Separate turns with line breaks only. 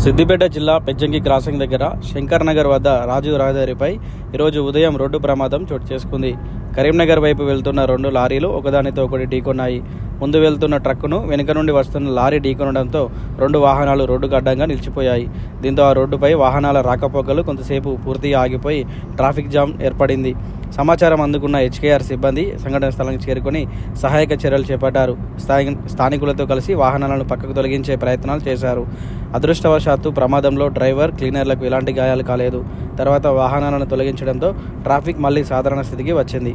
సిద్దిపేట జిల్లా పెజ్జంకి క్రాసింగ్ దగ్గర శంకర్ నగర్ వద్ద రాజీవ్ రహదారిపై ఈరోజు ఉదయం రోడ్డు ప్రమాదం చోటు చేసుకుంది. కరీంనగర్ వైపు వెళ్తున్న రెండు లారీలు ఒకదానితో ఒకటి ఢీకొన్నాయి. ముందు వెళ్తున్న ట్రక్కును వెనుక నుండి వస్తున్న లారీ ఢీకొనడంతో రెండు వాహనాలు రోడ్డుకు అడ్డంగా నిలిచిపోయాయి. దీంతో ఆ రోడ్డుపై వాహనాల రాకపోకలు కొంతసేపు పూర్తిగా ఆగిపోయి ట్రాఫిక్ జామ్ ఏర్పడింది. సమాచారం అందుకున్న హెచ్కేఆర్ సిబ్బంది సంఘటన స్థలానికి చేరుకొని సహాయక చర్యలు చేపట్టారు. స్థానికులతో కలిసి వాహనాలను పక్కకు తొలగించే ప్రయత్నాలు చేశారు. అదృష్టవశాత్తు ప్రమాదంలో డ్రైవర్, క్లీనర్లకు ఎలాంటి గాయాలు కాలేదు. తర్వాత వాహనాలను తొలగించడంతో ట్రాఫిక్ మళ్లీ సాధారణ స్థితికి వచ్చింది.